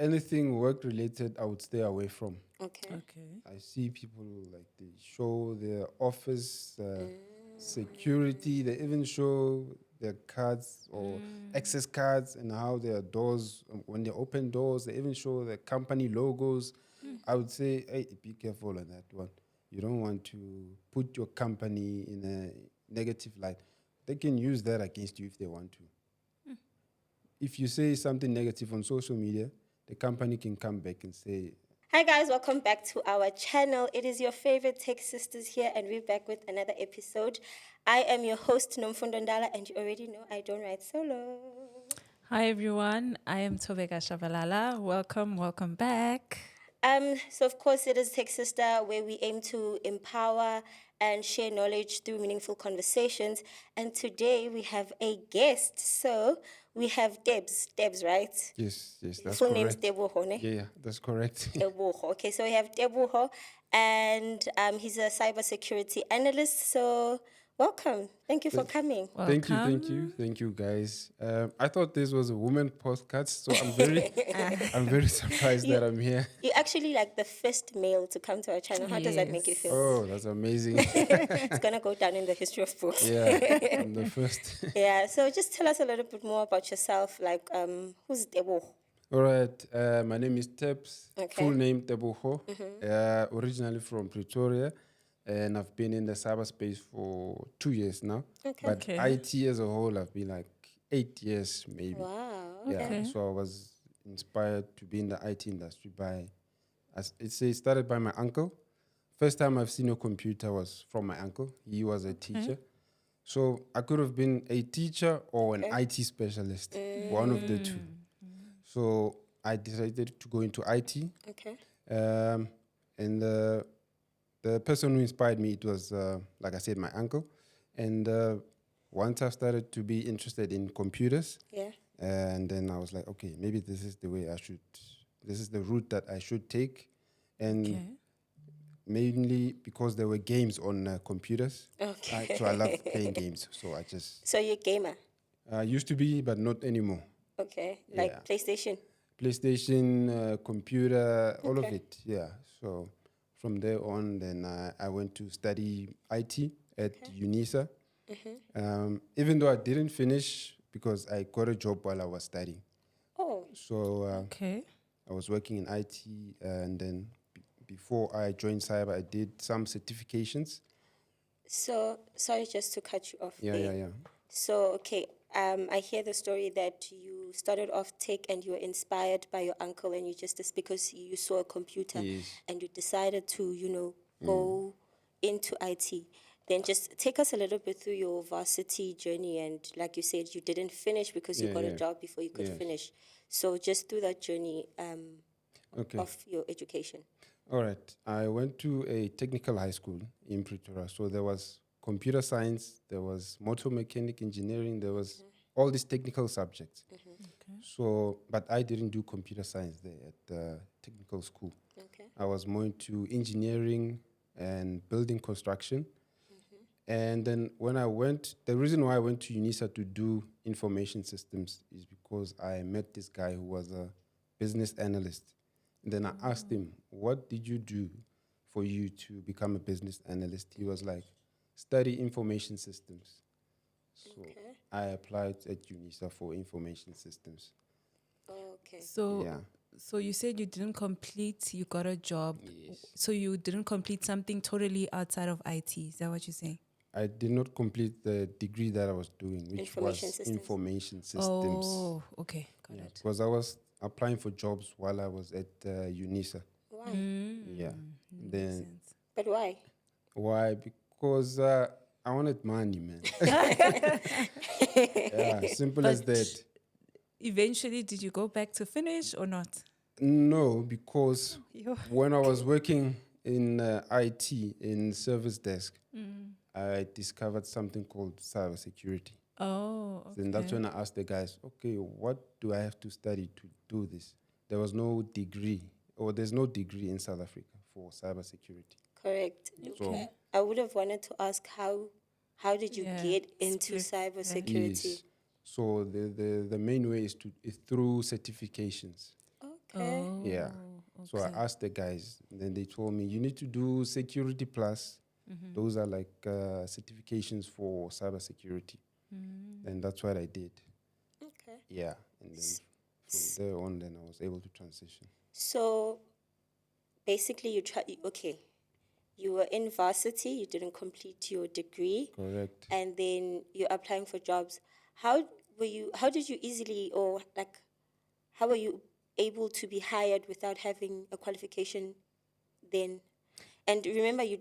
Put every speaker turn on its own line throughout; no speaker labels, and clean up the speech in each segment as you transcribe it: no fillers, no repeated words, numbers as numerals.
anything work related, I would stay away from.
Okay.
I see people like they show their office security. They even show their cards or access cards and how their doors, when they open doors, they even show the company logos. I would say, hey, be careful on that one. You don't want to put your company in a negative light. They can use that against you if they want to. If you say something negative on social media, the company can come back and say,
Hi guys, welcome back to our channel. It is your favorite tech sisters here, and we're back with another episode. I am your host, Nomfundo Ndala, and you already know I don't write solo.
Hi everyone, I am Tobeka Shabalala. Welcome back.
So of course it is TechSista, where we aim to empower and share knowledge through meaningful conversations. And today we have a guest. So we have Tebs. Tebs, right?
yes, that's
Full
correct.
name's Teboho, ne?
Yeah, that's correct.
Teboho. Okay, so we have Teboho, and he's a cybersecurity analyst. So welcome. Thank you for coming.
Welcome.
Thank you, guys. I thought this was a woman podcast, so I'm very surprised that I'm here.
You're actually like the first male to come to our channel. How does that make you feel?
Oh, that's amazing.
It's gonna go down in the history of books.
Yeah, I'm the first.
Yeah. So just tell us a little bit more about yourself. Like, who's Teboho?
All right, my name is Tebs.
Okay.
Full name Teboho. Originally from Pretoria, and I've been in the cyberspace for 2 years now.
Okay.
But IT as a whole, I've been like 8 years maybe.
Wow.
Yeah,
Okay.
so I was inspired to be in the IT industry it started by my uncle. First time I've seen a computer was from my uncle. He was a teacher. So I could have been a teacher or an IT specialist, one of the two. So I decided to go into IT.
Okay.
And the person who inspired me, it was, like I said, my uncle. And once I started to be interested in computers, and then I was like, okay, maybe this is the route that I should take. And mainly because there were games on computers.
Okay.
So I love playing games. So
So you're a gamer?
Used to be, but not anymore.
Okay. Like PlayStation?
PlayStation, computer, all of it. Yeah. So from there on, then I went to study IT at UNISA. Even though I didn't finish because I got a job while I was studying.
Oh.
So I was working in IT, and then before I joined cyber, I did some certifications.
So sorry, just to cut you off.
Yeah.
So I hear the story that you started off tech and you were inspired by your uncle, and just because you saw a computer and you decided to go into IT. Then just take us a little bit through your varsity journey, and like you said, you didn't finish because you got a job before you could finish. So just through that journey of your education.
All right. I went to a technical high school in Pretoria. So there was computer science, there was motor mechanic engineering, there was all these technical subjects. So, but I didn't do computer science there at the technical school. I was more into engineering and building construction. And then the reason why I went to UNISA to do information systems is because I met this guy who was a business analyst. And then I asked him, what did you do for you to become a business analyst? He was like, study information systems. So I applied at UNISA for information systems.
Okay.
So you said you got a job.
Yes.
So you didn't complete something totally outside of IT. Is that what you're saying?
I did not complete the degree that I was doing, which was information systems.
Oh, okay. Got it.
Because I was applying for jobs while I was at UNISA.
Why?
Yeah. Then
But why?
Why? Because I wanted money, man. Simple as that.
Eventually, did you go back to finish or not?
No, because when I was working in IT, in service desk, I discovered something called cybersecurity.
Oh, okay.
Then that's when I asked the guys, okay, what do I have to study to do this? There was no degree, or there's no degree in South Africa for cybersecurity.
Correct.
So
I would have wanted to ask how did you get into cybersecurity?
Yes. So the main way is through certifications.
Okay.
Yeah. So I asked the guys, and then they told me, you need to do Security Plus. Those are like certifications for cybersecurity. And that's what I did.
Okay.
Yeah. And then from there on, then I was able to transition.
So basically, okay, you were in varsity, you didn't complete your degree,
Correct.
and then you're applying for jobs. How how did you easily, or like, how were you able to be hired without having a qualification then? And remember, you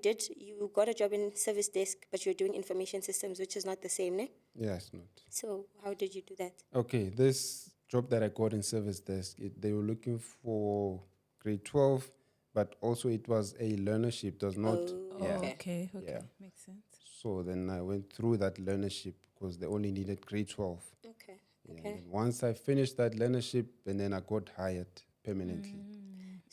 got a job in service desk, but you're doing information systems, which is not the same, ne?
Yeah, it's not.
So how did you do that?
Okay, this job that I got in service desk, they were looking for grade 12, but also it was a learnership. Does not, yeah,
Okay.
yeah.
Makes sense.
So then I went through that learnership because they only needed grade 12.
Okay.
Yeah,
Okay.
and then once I finished that learnership, and then I got hired permanently.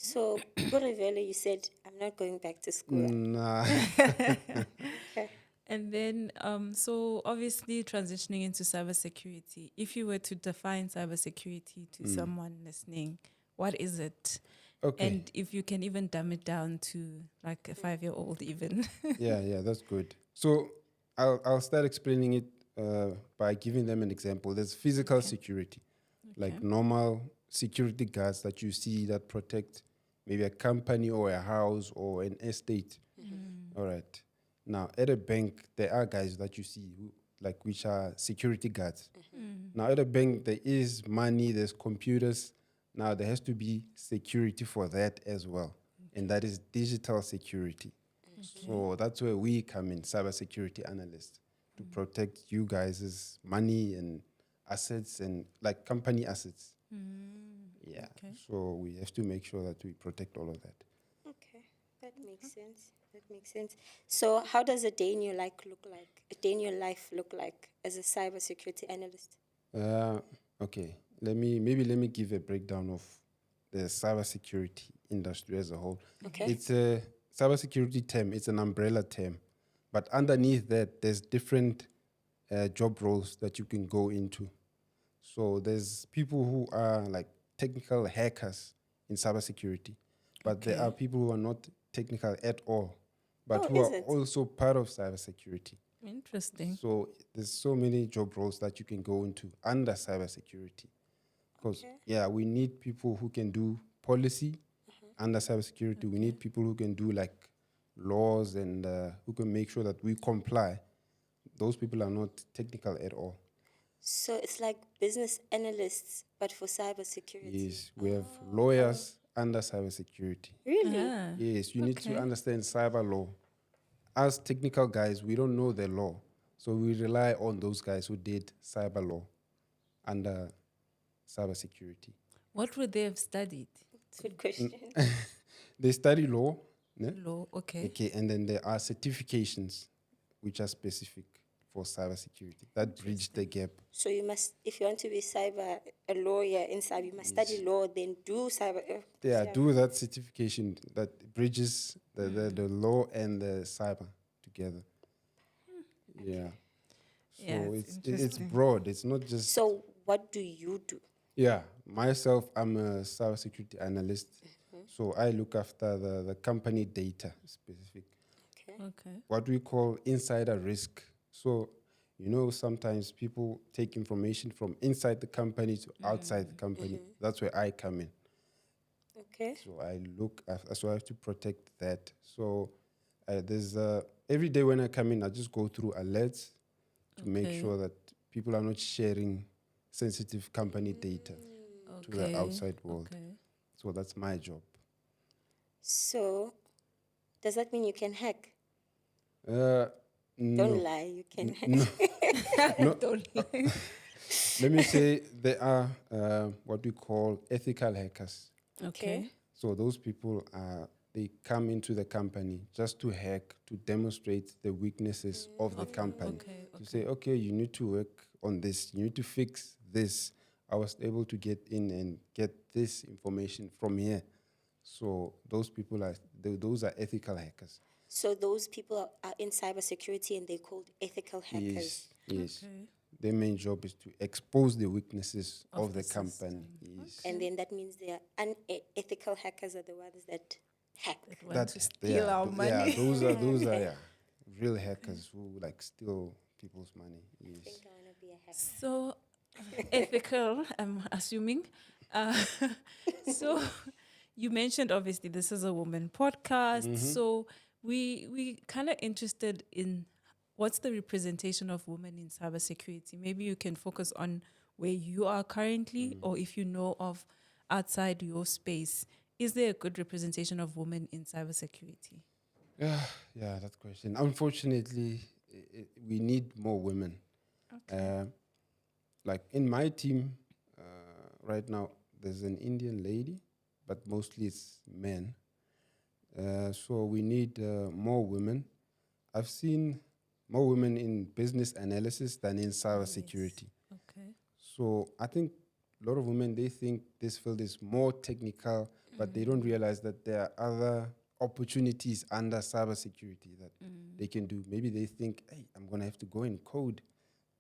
So, Kurivele, you said, I'm not going back to school.
Nah.
Okay.
And then, so obviously transitioning into cybersecurity, if you were to define cybersecurity to someone listening, what is it?
Okay.
And if you can even dumb it down to like a 5-year-old even.
Yeah, that's good. So I'll start explaining it by giving them an example. There's physical security, like normal security guards that you see that protect maybe a company or a house or an estate. All right. Now at a bank, there are guys that you see which are security guards. Now at a bank, there is money, there's computers. Now there has to be security for that as well, and that is digital security. So that's where we come in, cybersecurity analysts, to protect you guys' money and assets and like company assets. Yeah. So we have to make sure that we protect all of that.
Okay. That makes sense. That makes sense. So, how does a day in your life look like? A day in your life look like as a cybersecurity analyst?
Okay. Let me give a breakdown of the cybersecurity industry as a whole.
Okay.
It's a cybersecurity term. It's an umbrella term, but underneath that, there's different job roles that you can go into. So there's people who are like technical hackers in cybersecurity, but there are people who are not technical at all, but who are
is it?
also part of cybersecurity.
Interesting.
So there's so many job roles that you can go into under cybersecurity. Because we need people who can do policy under cybersecurity. We need people who can do like laws and who can make sure that we comply. Those people are not technical at all.
So, it's like business analysts, but for cybersecurity.
Yes, we have lawyers under cybersecurity.
Really?
Yes, you need to understand cyber law. As technical guys, we don't know the law. So we rely on those guys who did cyber law under cybersecurity.
What would they have studied?
It's a good question.
They study law. Ne?
Law, okay.
Okay, and then there are certifications which are specific for cybersecurity that bridge the gap.
So you must, if you want to be a lawyer in cyber, you must study law, then do cyber.
Do that certification that bridges the law and the cyber together. Yeah. So it's broad. It's not just.
So what do you do?
Yeah, myself, I'm a cybersecurity analyst. So I look after the company data specific.
Okay.
What we call insider risk. So, sometimes people take information from inside the company to outside the company. That's where I come in.
Okay.
So so I have to protect that. So there's every day when I come in, I just go through alerts to make sure that people are not sharing sensitive company data to the outside world. So that's my job.
So does that mean you can hack?
No.
Don't lie, you can hack.
No. Let me say there are what we call ethical hackers.
Okay.
So those people they come into the company just to hack, to demonstrate the weaknesses of the company. To say, okay, you need to work on this, you need to fix this. I was able to get in and get this information from here. So those people those are ethical hackers.
So those people are in cybersecurity and they're called ethical hackers.
Yes. their main job is to expose the weaknesses
Of
of
the
the company.
system.
Yes.
And then that means they are unethical hackers are the ones that hack.
That want to
That-
steal
yeah,
our money.
Yeah, those are
Okay.
yeah, real hackers who like steal people's money.
I
Yes.
think I want to be a hacker.
So ethical, I'm assuming. Uh, so you mentioned obviously this is a woman podcast. So we kind of interested in what's the representation of women in cybersecurity. Maybe you can focus on where you are currently, or if you know of outside your space. Is there a good representation of women in cybersecurity?
Yeah, that question. Unfortunately, we need more women. Like in my team, right now, there's an Indian lady, but mostly it's men. So we need more women. I've seen more women in business analysis than in cybersecurity.
Okay.
So I think a lot of women, they think this field is more technical, but they don't realize that there are other opportunities under cybersecurity that they can do. Maybe they think, hey, I'm going to have to go and code.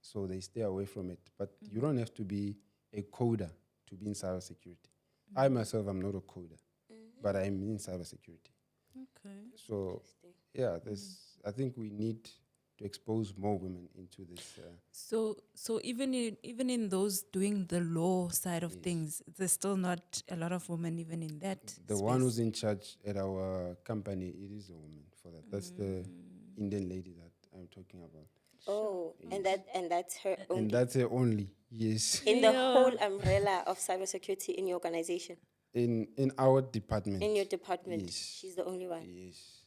So they stay away from it. But you don't have to be a coder to be in cybersecurity. I myself am not a coder, but I'm in cybersecurity.
Okay.
So yeah, I think we need to expose more women into this.
So even in those doing the law side of things, there's still not a lot of women even in that
The
space.
one who's in charge at our company, it is a woman for that. That's the Indian lady that I'm talking about.
Oh, and that's her
And
only
that's her only, yes,
in the
Yeah.
whole umbrella of cybersecurity in your organization,
in our department.
in your department.
Yes.
She's the only one.
Yes.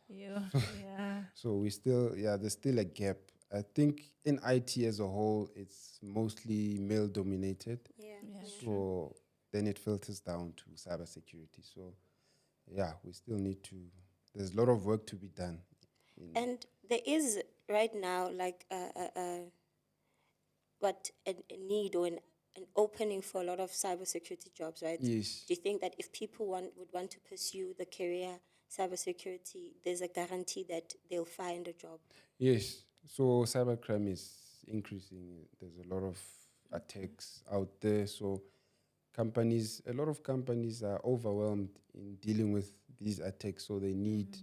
Yeah.
So there's still a gap. I think in IT as a whole, it's mostly male dominated.
Yeah.
So then it filters down to cybersecurity. So yeah, we still need to, there's a lot of work to be done.
And there is right now like a need or an opening for a lot of cybersecurity jobs, right?
Yes.
Do you think that if people would want to pursue the career cybersecurity, there's a guarantee that they'll find a job?
Yes. So cybercrime is increasing. There's a lot of attacks out there. So a lot of companies are overwhelmed in dealing with these attacks. So they need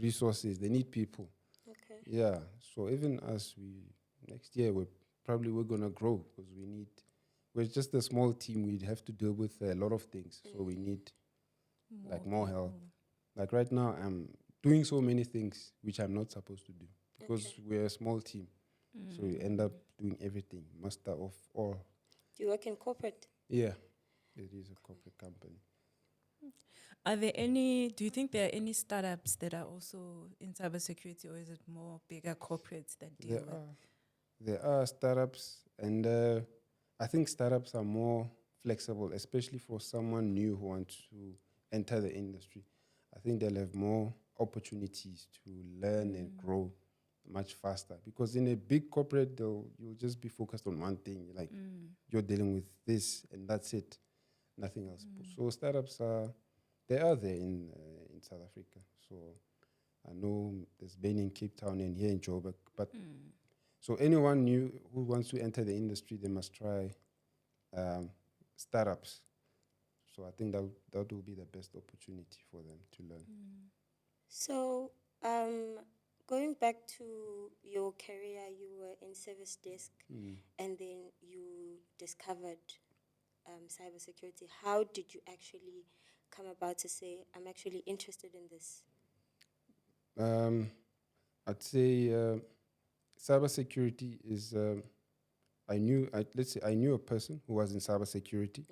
resources. They need people.
Okay.
Yeah. So even us, next year we're gonna grow because we're just a small team. We'd have to deal with a lot of things. So we need more help. Like right now, I'm doing so many things which I'm not supposed to do because we're a small team. So we end up doing everything, master of all.
Do you work in corporate?
Yeah, it is a corporate company.
Do you think there are any startups that are also in cybersecurity, or is it more bigger corporates that deal with?
There are startups, and I think startups are more flexible, especially for someone new who wants to enter the industry. I think they'll have more opportunities to learn and grow much faster. Because in a big corporate, you'll just be focused on one thing. Like you're dealing with this, and that's it, nothing else. So startups are there in South Africa. So I know there's been in Cape Town and here in Joburg, but. So anyone new who wants to enter the industry, they must try startups. So I think that will be the best opportunity for them to learn.
So, going back to your career, you were in service desk, and then you discovered cybersecurity. How did you actually come about to say, I'm actually interested in this?
I'd say cybersecurity is. I knew a person who was in cybersecurity,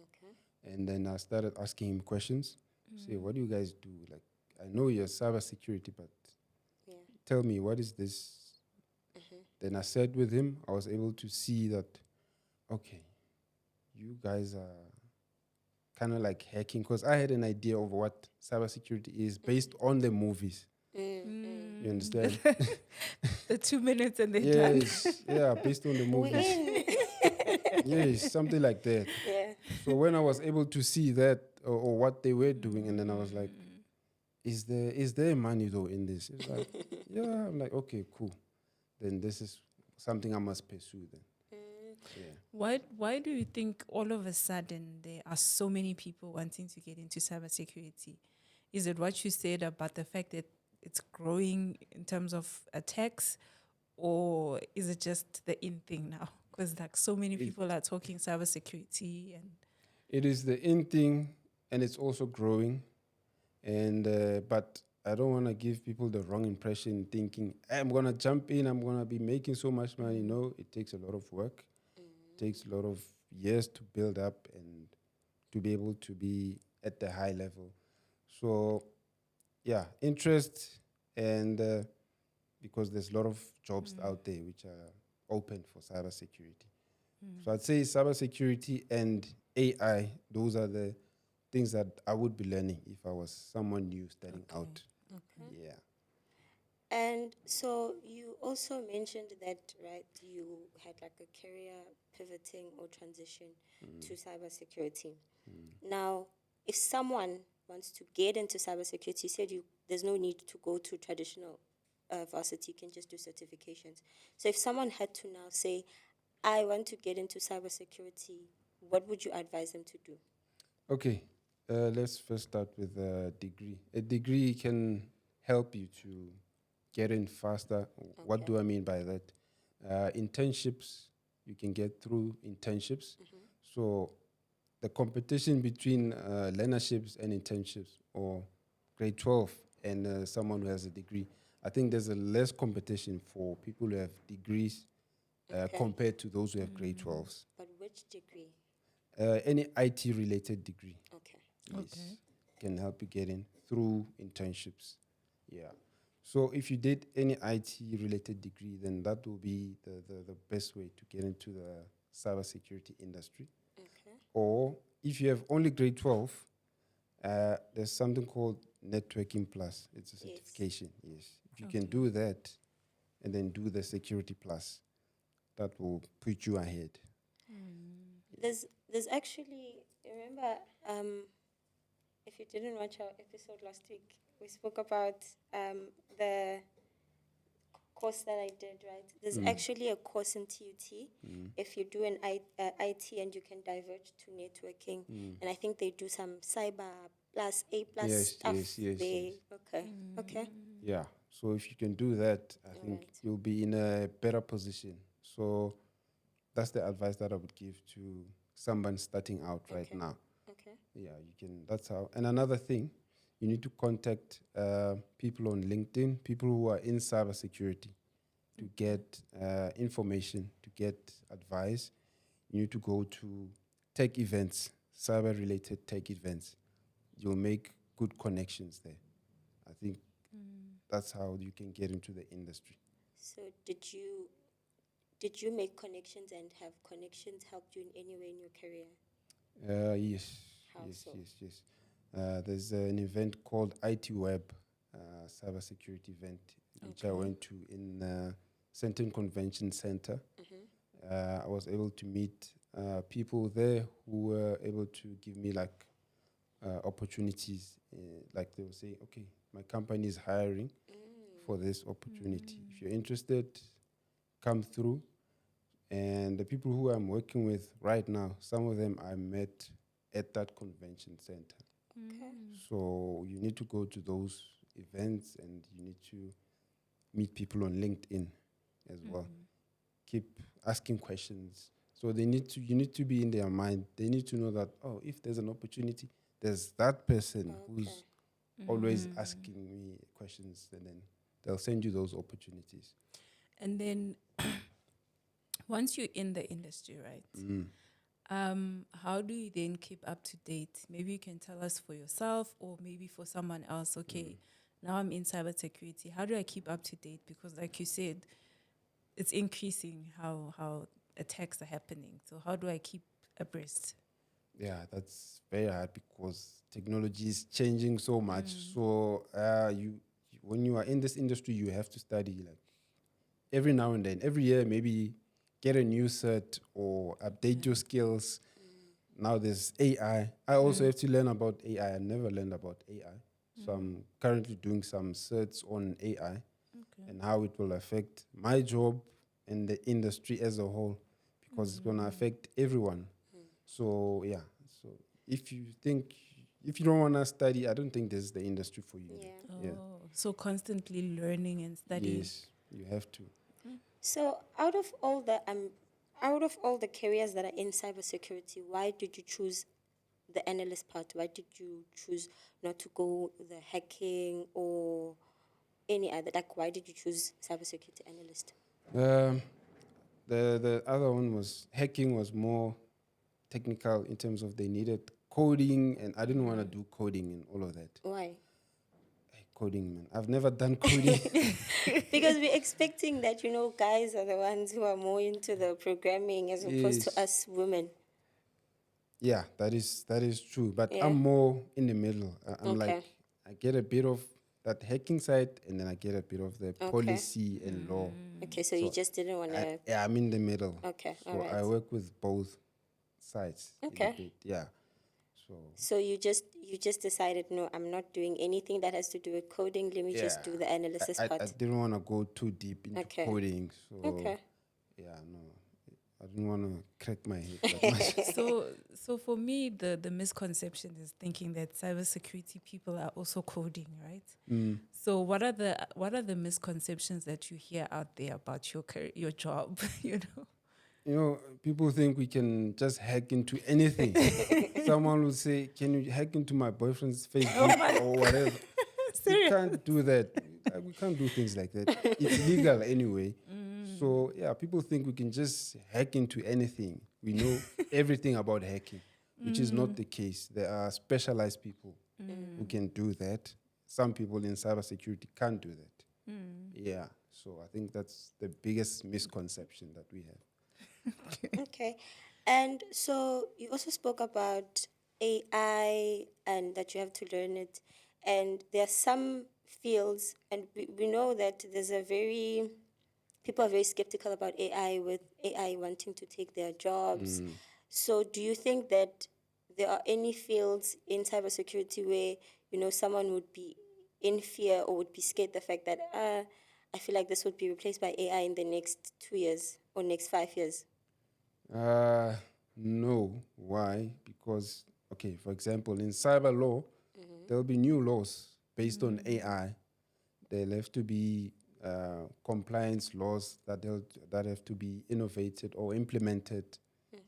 and then I started asking him questions. Say, what do you guys do? Like, I know you're cybersecurity, but tell me, what is this? Then I sat with him. I was able to see that, okay, you guys are kind of like hacking, because I had an idea of what cybersecurity is based on the movies. You understand?
The 2 minutes and they're done.
Yes, yeah, based on the movies. Yes, something like that.
Yeah.
So when I was able to see that or what they were doing, and then I was like, is there money though in this? It's like, yeah. I'm like, okay, cool. Then this is something I must pursue then.
Why do you think all of a sudden there are so many people wanting to get into cybersecurity? Is it what you said about the fact that it's growing in terms of attacks, or is it just the in thing now? Because like so many people are talking cybersecurity, and
It is the in thing, and it's also growing. And but I don't want to give people the wrong impression, thinking I'm gonna jump in, I'm gonna be making so much money. No, it takes a lot of work. It takes a lot of years to build up and to be able to be at the high level. So yeah, interest and because there's a lot of jobs out there which are open for cybersecurity. So I'd say cybersecurity and AI, those are the things that I would be learning if I was someone new starting out.
Okay.
Yeah.
And so you also mentioned that, right, you had like a career pivoting or transition to cybersecurity. Now, if someone wants to get into cybersecurity, you said there's no need to go to traditional varsity, you can just do certifications. So if someone had to now say, I want to get into cybersecurity, what would you advise them to do?
Okay. Let's first start with a degree. A degree can help you to get in faster. What do I mean by that? Internships, you can get through internships. So the competition between learnerships and internships, or grade 12 and someone who has a degree, I think there's a less competition for people who have degrees compared to those who have grade 12s.
But which degree?
Any IT related degree,
Okay.
yes, can help you get in through internships. Yeah. So if you did any IT related degree, then that will be the best way to get into the cybersecurity industry.
Okay.
Or if you have only grade 12, there's something called Networking Plus. It's a certification, yes. If you can do that and then do the Security Plus, that will put you ahead.
There's actually, remember, if you didn't watch our episode last week, we spoke about the course that I did, right? There's actually a course in TUT if you do an IT and you can diverge to networking. And I think they do some cyber plus A plus stuff there.
Yes.
Okay, okay.
Yeah. So if you can do that, I think you'll be in a better position. So that's the advice that I would give to someone starting out right now.
Okay.
Yeah, you can. That's how. And another thing, you need to contact people on LinkedIn, people who are in cybersecurity, to get information, to get advice. You need to go to tech events, cyber-related tech events. You'll make good connections there. I think that's how you can get into the industry.
So did you make connections, and have connections helped you in any way in your career?
Yes.
How
Yes,
so?
yes. There's an event called IT Web, cybersecurity event, which I went to in Central Convention Center. I was able to meet people there who were able to give me like opportunities. Like they will say, okay, my company is hiring for this opportunity. If you're interested, come through. And the people who I'm working with right now, some of them I met at that convention center.
Okay.
So you need to go to those events and you need to meet people on LinkedIn as well. Keep asking questions. So you need to be in their mind. They need to know that, oh, if there's an opportunity, there's that person who's always asking me questions, and then they'll send you those opportunities.
And then once you're in the industry, right? How do you then keep up to date? Maybe you can tell us for yourself, or maybe for someone else. Okay, now I'm in cybersecurity. How do I keep up to date? Because like you said, it's increasing how attacks are happening. So how do I keep abreast?
Yeah, that's very hard because technology is changing so much. So when you are in this industry, you have to study like every now and then, every year, maybe get a new cert or update your skills. Now there's AI. I also have to learn about AI. I never learned about AI. So I'm currently doing some certs on AI and how it will affect my job and the industry as a whole. because it's gonna affect everyone. So yeah, so if you don't wanna study, I don't think this is the industry for you.
Yeah.
Yeah.
Oh, so constantly learning and studying.
Yes, you have to.
So out of all the careers that are in cybersecurity, why did you choose the analyst part? Why did you choose not to go the hacking or any other? Like, why did you choose cybersecurity analyst?
Um, the other one was hacking was more technical in terms of they needed coding, and I didn't want to do coding and all of that.
Why?
Coding, man. I've never done coding.
Because we're expecting that, guys are the ones who are more into the programming as opposed to
Yes.
us women.
Yeah, that is true. But
Yeah.
I'm more in the middle. I'm
Okay.
like I get a bit of that hacking side, and then I get a bit of the policy and law.
Okay, so you just didn't want to.
Yeah, I'm in the middle.
Okay,
So
all right.
I work with both sides. in a
Okay.
bit, yeah. So
So you just decided, no, I'm not doing anything that has to do with coding. Let me just do the analysis
I
part.
didn't want to go too deep into
Okay.
coding. So
Okay.
yeah, no, I didn't want to crack my head that much.
So for me, the misconception is thinking that cybersecurity people are also coding, right? So what are the misconceptions that you hear out there about your career, your job?
You know, people think we can just hack into anything. Someone will say, "Can you hack into my boyfriend's Facebook or whatever?" We can't do that. We can't do things like that. It's legal anyway. So yeah, people think we can just hack into anything. We know everything about hacking, which is not the case. There are specialized people who can do that. Some people in cybersecurity can't do that. Yeah. So I think that's the biggest misconception that we have.
Okay. And so you also spoke about AI and that you have to learn it. And there are some fields, and we know that people are very skeptical about AI, with AI wanting to take their jobs. So do you think that there are any fields in cybersecurity where, someone would be in fear or would be scared the fact that, I feel like this would be replaced by AI in the next 2 years or next 5 years?
No. Why? Because, okay, for example, in cyber law, there'll be new laws based on AI. There'll have to be compliance laws that have to be innovated or implemented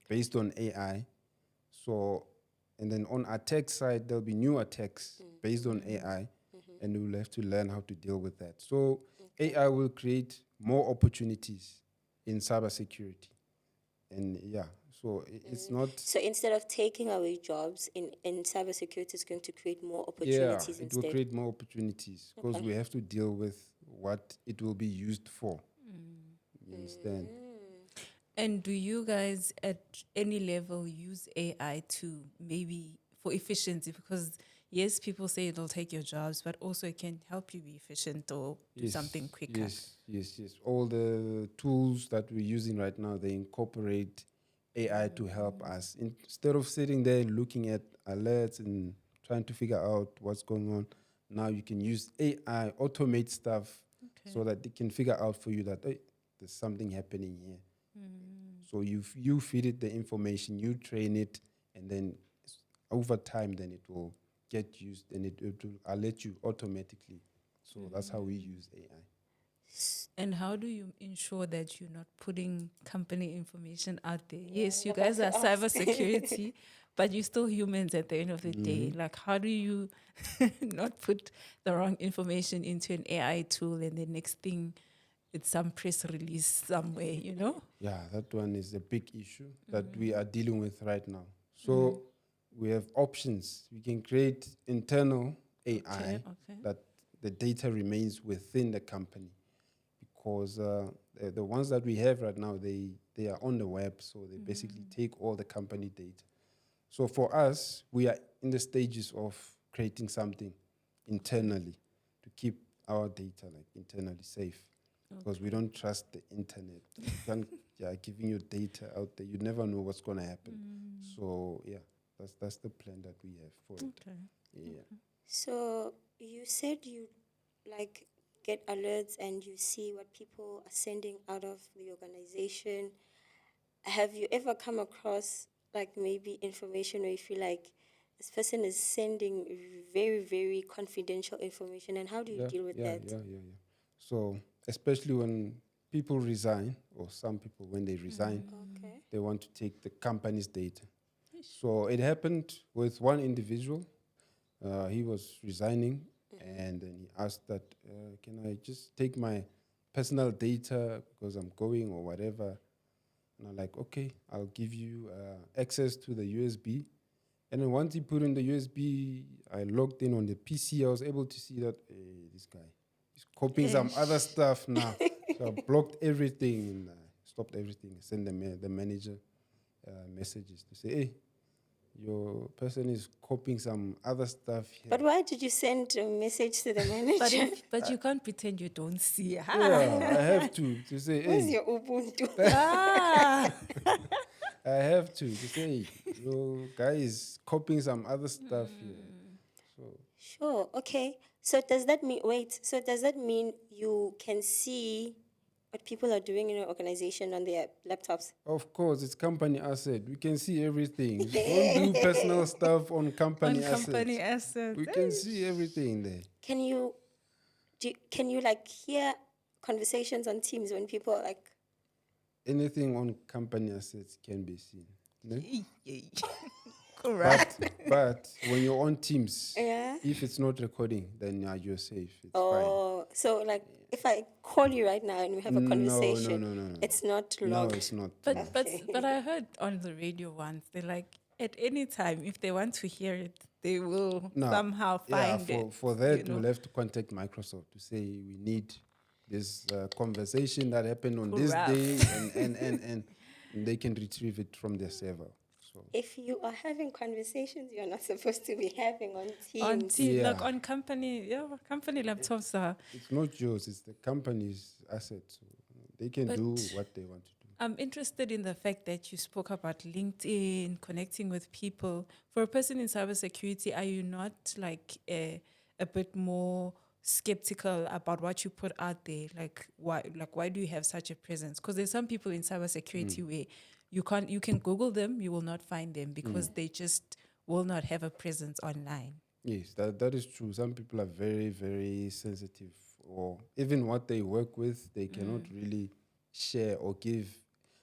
based on AI. So, and then on attack side, there'll be new attacks based on AI, and we'll have to learn how to deal with that. So, AI will create more opportunities in cybersecurity. And yeah, so it's not.
So instead of taking away jobs in cybersecurity, it's going to create more
Yeah,
opportunities
it will
instead.
create more opportunities because we have to deal with what it will be used for. You understand?
And do you guys at any level use AI to maybe for efficiency? Because yes, people say it'll take your jobs, but also it can help you be efficient or do something quicker.
Yes. All the tools that we're using right now, they incorporate AI to help us. Instead of sitting there and looking at alerts and trying to figure out what's going on, now you can use AI, automate stuff so that they can figure out for you that hey, there's something happening here. So you feed it the information, you train it, and then over time, then it will get used and it will alert you automatically. So that's how we use AI.
And how do you ensure that you're not putting company information out there? Yes, you guys are cybersecurity, but you're still humans at the end of the day. Like, how do you not put the wrong information into an AI tool and the next thing it's some press release somewhere,
Yeah, that one is a big issue that we are dealing with right now. So we have options. We can create internal AI that the data remains within the company because the ones that we have right now, they are on the web, so they basically take all the company data. So for us, we are in the stages of creating something internally to keep our data like internally safe because we don't trust the internet. You can't giving your data out there. You never know what's going to happen. So yeah, that's the plan that we have for it. Yeah.
So you said you like get alerts and you see what people are sending out of the organization. have you ever come across like maybe information where you feel like this person is sending very, very confidential information, and how do you deal with that?
So especially when people resign, or some people when they resign,
Okay.
they want to take the company's data. So it happened with one individual. He was resigning, and then he asked that, can I just take my personal data because I'm going or whatever? And I'm like, okay, I'll give you access to the USB. And then once he put in the USB, I logged in on the PC. I was able to see that this guy is copying some other stuff now. So I blocked everything and stopped everything. Send the manager messages to say, hey, your person is copying some other stuff here.
But why did you send a message to the manager?
But you can't pretend you don't see.
Yeah, I have to say,
Where's
hey,
your Ubuntu?
I have to say, your guy is copying some other stuff here. So
Sure. Okay. So does that mean, wait, so does that mean you can see what people are doing in your organization on their laptops?
of course, it's company asset. We can see everything. Don't do personal stuff on company assets. We can see everything there.
Can you like hear conversations on Teams when people are like,
Anything on company assets can be seen. No?
Correct.
But when you're on Teams,
yeah?
if it's not recording, then you're safe. It's
Oh, so like if I call you right now and we have a
fine.
conversation,
No.
it's not
No,
logged.
it's not.
But I heard on the radio once, they're like, at any time, if they want to hear it, they will somehow find it.
For that,
you know?
we'll have to contact Microsoft to say we need this conversation that happened on this day, and they can retrieve it from their server. So
If you are having conversations you're not supposed to be having on Teams.
On Teams, like
Yeah.
on company laptops are.
it's not yours; it's the company's asset. So they can do what they want to do.
I'm interested in the fact that you spoke about LinkedIn, connecting with people. For a person in cybersecurity, are you not like a bit more skeptical about what you put out there? Like why do you have such a presence? Because there's some people in cybersecurity where you can Google them, you will not find them because they just will not have a presence online.
Yes, that is true. Some people are very, very sensitive, or even what they work with, they cannot really share or give.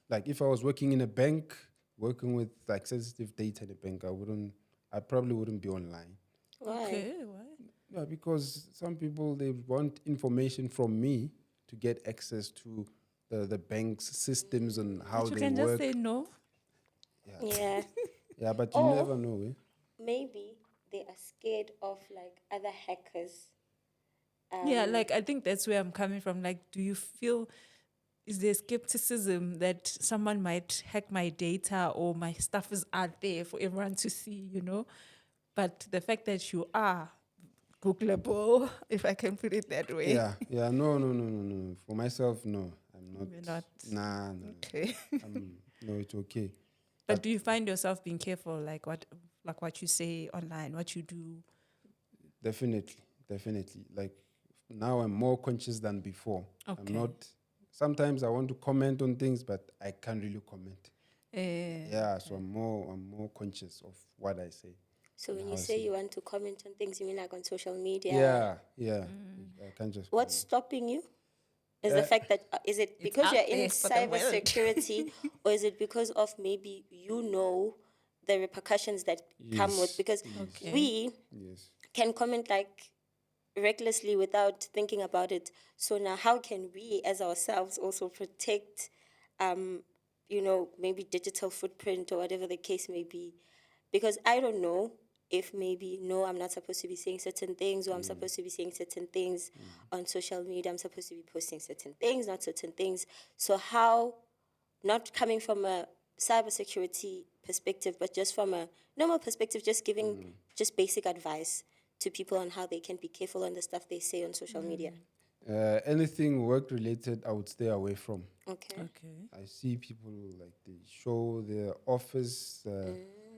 Like if I was working in a bank, working with like sensitive data in a bank, I probably wouldn't be online.
Why?
Okay, why?
Yeah, because some people, they want information from me to get access to the bank's systems and how
But you
they
can
work.
just say no.
Yeah.
Yeah, but you
Or-
never know. Eh?
Maybe they are scared of like other hackers.
Yeah, like I think that's where I'm coming from. Like, do you feel, is there skepticism that someone might hack my data or my stuff is out there for everyone to see, you know? But the fact that you are Googleable, if I can put it that way.
Yeah. No. For myself, no. I'm not.
You're not.
Nah.
Okay.
No, it's okay.
But do you find yourself being careful, like what you say online, what you do?
Definitely. Like now, I'm more conscious than before.
Okay.
I'm not. Sometimes I want to comment on things, but I can't really comment. Yeah, so I'm more conscious of what I say.
So when
How
you
I
say
see
you
it.
want to comment on things, you mean like on social media?
Yeah. I can't just.
What's stopping you? Is the fact that is it because
out
you're in
there for the world.
cybersecurity, or is it because of maybe the repercussions that come with?
Yes,
Because
Okay.
we
Yes.
can comment like recklessly without thinking about it. So now, how can we, as ourselves, also protect, maybe digital footprint or whatever the case may be? Because I don't know if maybe no, I'm not supposed to be saying certain things, or I'm supposed to be saying certain things on social media. I'm supposed to be posting certain things, not certain things. So how, not coming from a cybersecurity perspective, but just from a normal perspective, just giving just basic advice to people on how they can be careful on the stuff they say on social media.
Anything work related, I would stay away from.
Okay.
Okay.
I see people like they show their office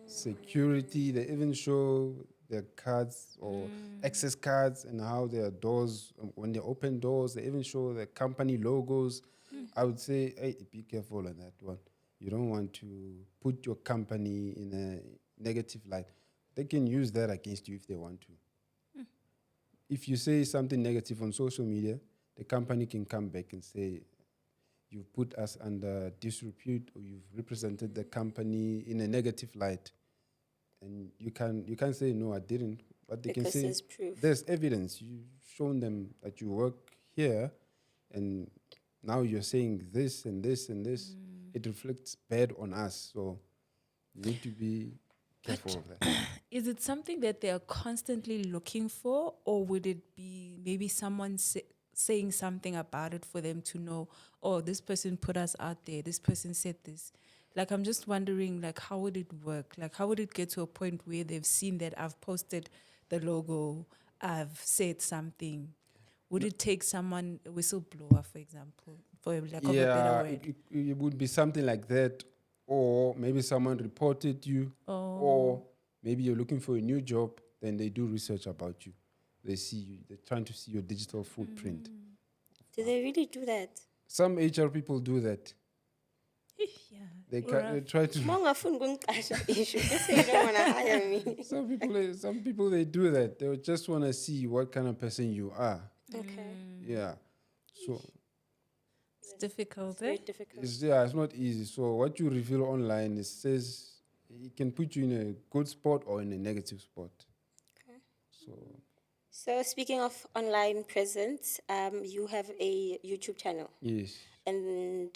security. They even show their cards or access cards and how their doors, when they open doors, they even show their company logos. I would say, hey, be careful on that one. you don't want to put your company in a negative light, they can use that against you if they want to. If you say something negative on social media, the company can come back and say, you've put us under disrepute, or you've represented the company in a negative light. And you can't say, no, I didn't. But they
Because
can say,
there's proof.
there's evidence. You've shown them that you work here, and now you're saying this and this and this. It reflects bad on us. So you need to be careful of that.
Is it something that they are constantly looking for, or would it be maybe someone saying something about it for them to know, oh, this person put us out there, this person said this? Like, I'm just wondering, like, how would it work? Like, how would it get to a point where they've seen that I've posted the logo, I've said something? Would it take someone, a whistleblower, for example, for lack of a better word?
It would be something like that, or maybe someone reported you, or maybe you're looking for a new job, then they do research about you. They see you, they're trying to see your digital footprint.
Do they really do that?
Some HR people do that.
Yeah.
They try to.
Mongafuni ukungiqasha issue. Just say you don't want to hire me.
Some people they do that. They just want to see what kind of person you are.
Okay.
Yeah. So
It's difficult,
Very
eh?
difficult.
it's not easy. So what you reveal online, it says it can put you in a good spot or in a negative spot.
Okay.
So
So speaking of online presence, you have a YouTube channel
yes.
and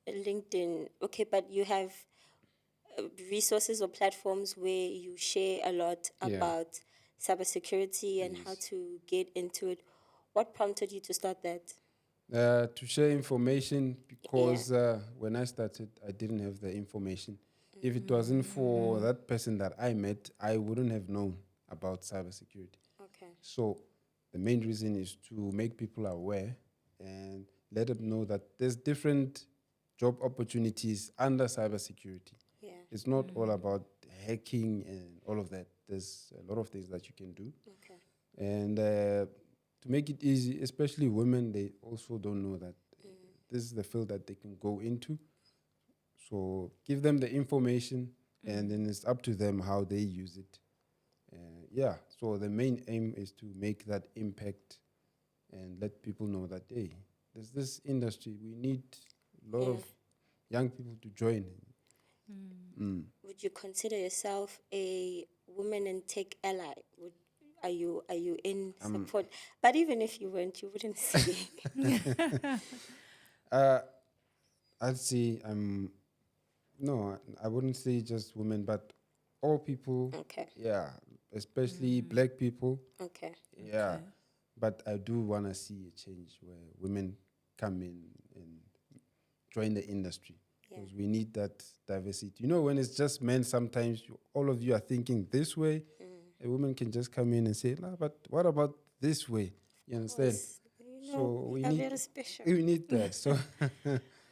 a LinkedIn. Okay, but you have resources or platforms where you share a lot
Yeah.
about cybersecurity and how to get into it. What prompted you to start that?
To share information, because when I started, I didn't have the information. If it wasn't for that person that I met, I wouldn't have known about cybersecurity.
Okay.
So the main reason is to make people aware and let them know that there's different job opportunities under cybersecurity.
Yeah.
It's not all about hacking and all of that. There's a lot of things that you can do.
Okay.
And to make it easy, especially women, they also don't know that this is the field that they can go into. So give them the information, and then it's up to them how they use it. So the main aim is to make that impact and let people know that, hey, there's this industry. We need a lot of young people to join.
Would you consider yourself a woman in tech ally? Are you in support? But even if you weren't, you wouldn't see.
I'd say no, I wouldn't say just women, but all people.
Okay.
Yeah, especially black people.
Okay.
Yeah, but I do want to see a change where women come in and join the industry, because we need that diversity. You know, when it's just men, sometimes all of you are thinking this way. A woman can just come in and say, "Nah, but what about this way?" You understand? So we
are
need
very special.
we need that. So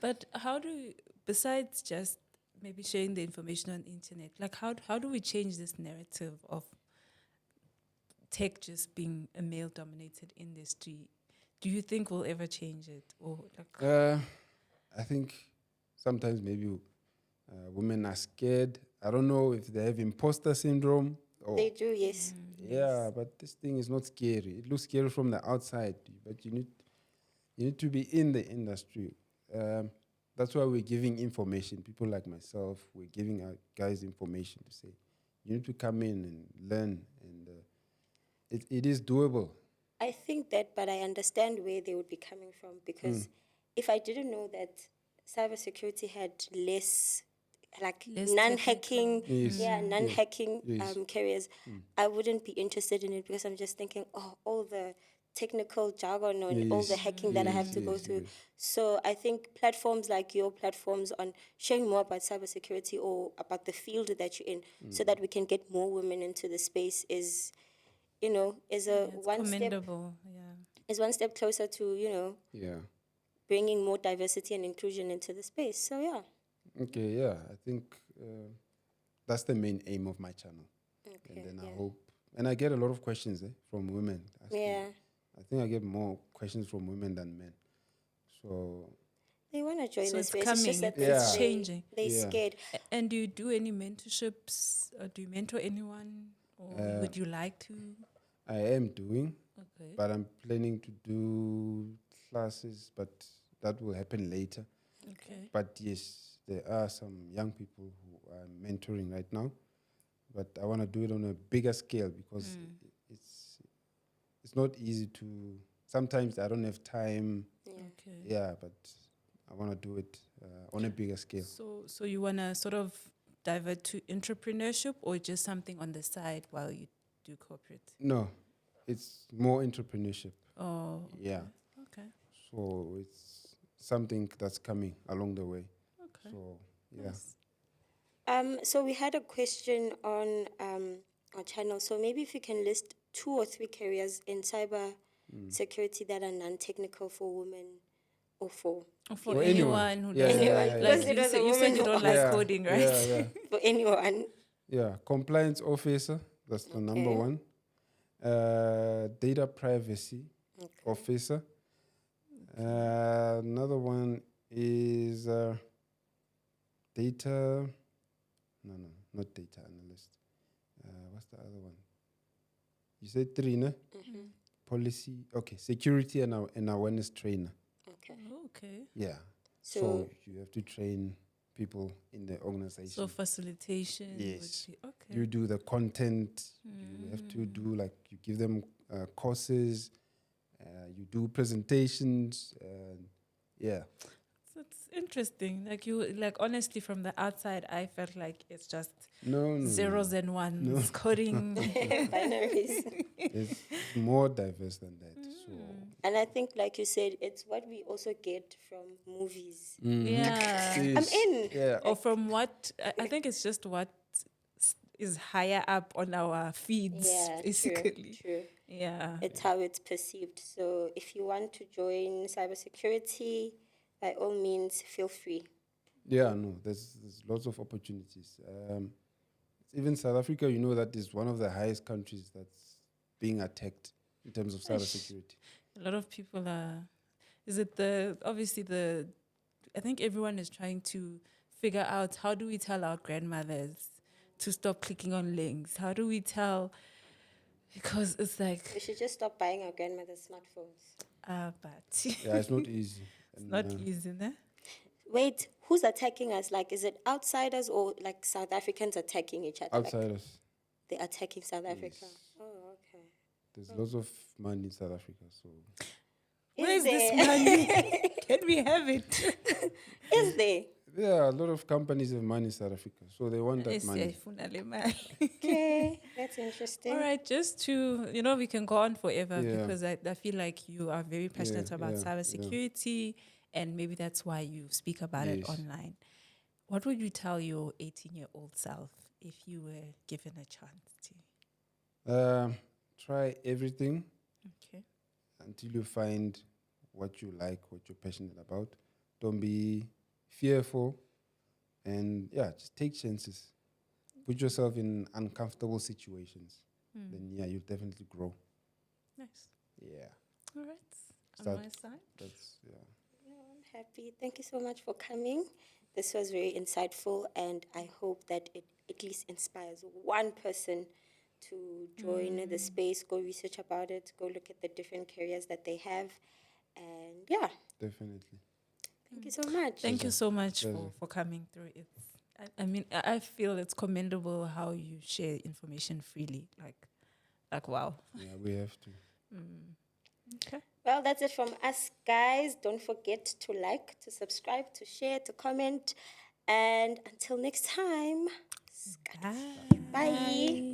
But how do you, besides just maybe sharing the information on the internet, like how do we change this narrative of tech just being a male-dominated industry? Do you think we'll ever change it, or like?
I think sometimes maybe women are scared. I don't know if they have imposter syndrome. Or
They do, yes.
yeah, but this thing is not scary. It looks scary from the outside, but you need to be in the industry. That's why we're giving information. People like myself, we're giving our guys information to say, you need to come in and learn, and it is doable.
I think that, but I understand where they would be coming from, because if I didn't know that cybersecurity had less non-hacking, non-hacking careers, I wouldn't be interested in it, because I'm just thinking, all the technical jargon and all the hacking that I have to go through. So I think platforms like your platforms on sharing more about cybersecurity or about the field that you're in, so that we can get more women into the space is a
Commendable,
is one step closer to bringing more diversity and inclusion into the space. So yeah.
Okay, yeah, I think that's the main aim of my channel.
Okay,
And then I hope, and I get a lot of questions from women. asking.
Yeah.
I think I get more questions from women than men. So
They want to join
So
the
it's
space. It's just
coming,
that
it's
changing.
They're
Yeah.
scared.
And do you do any mentorships? Or do you mentor anyone? Or would you like to?
I am doing,
Okay.
but I'm planning to do classes, but that will happen later.
Okay.
But yes, there are some young people who I'm mentoring right now, but I want to do it on a bigger scale because it's not easy to. Sometimes I don't have time.
Yeah.
Okay.
Yeah, but I want to do it on a bigger scale.
So you want to sort of divert to entrepreneurship or just something on the side while you do corporate?
No, it's more entrepreneurship.
Oh.
Yeah.
Okay.
So it's something that's coming along the way.
Okay.
So yeah.
Nice.
So we had a question on our channel. So maybe if you can list 2 or 3 careers in cyber security that are non-technical for women or for
Or for
Or
anyone
anyone.
who
Yeah,
doesn't
yeah,
like,
yeah,
like
Because it
you,
was a
you said
woman
you
who
don't like
Yeah,
coding, right?
Yeah, yeah.
for anyone.
Yeah, compliance officer, that's the number
Okay.
one. Data privacy officer. Another one is data. No, not data analyst. What's the other one? You said 3, no? Policy. Okay, security and awareness trainer.
Okay.
Okay.
Yeah.
So-
So you have to train people in the organization.
So facilitation.
Yes.
Would be, okay.
You do the content. You have to do you give them courses. You do presentations. Yeah.
So it's interesting. Like honestly, from the outside, I felt like it's just
No.
zeros and ones, coding.
Binaries.
It's more diverse than that. So
And I think, like you said, it's what we also get from movies.
Yeah.
I'm in.
Yeah.
Or from what, I think it's just what is higher up on our feeds,
Yeah,
basically.
True.
Yeah.
It's how it's perceived. So if you want to join cybersecurity, by all means, feel free.
Yeah, no, there's lots of opportunities. Even South Africa, you know, that is one of the highest countries that's being attacked in terms of cybersecurity.
A lot of people are. Is it I think everyone is trying to figure out how do we tell our grandmothers to stop clicking on links? How do we tell? Because it's like,
We should just stop buying our grandmother's smartphones.
but
Yeah, it's not easy.
it's not easy, ne?
Wait, who's attacking us? Like, is it outsiders or like South Africans attacking each other? Like,
Outsiders.
they're attacking South Africa.
Yes.
Oh, okay.
There's lots of money in South Africa, so
Where's this
there?
money? Can we have it?
Is there?
yeah, a lot of companies have money in South Africa, so they want that money.
Okay, that's interesting.
All right, just to, we can go on forever
Yeah.
because I feel like you are very passionate
Yeah,
about
yeah,
cybersecurity and maybe that's why you speak about it
Yes.
online. What would you tell your 18-year-old self if you were given a chance to?
Try everything
Okay.
until you find what you like, what you're passionate about. Don't be fearful, and just take chances. Put yourself in uncomfortable situations. Then you'll definitely grow.
Nice.
Yeah,
All right.
Start-
On my side.
that's
Yeah, I'm happy. Thank you so much for coming. This was very insightful, and I hope that it at least inspires one person to join the space, go research about it, go look at the different careers that they have. And yeah,
definitely.
thank you so much.
Thank you so much
Pleasure.
for coming through. I mean, I feel it's commendable how you share information freely. Like wow.
Yeah, we have to.
Okay.
Well, that's it from us, guys. Don't forget to like, to subscribe, to share, to comment. And until next time,
Bye.
bye.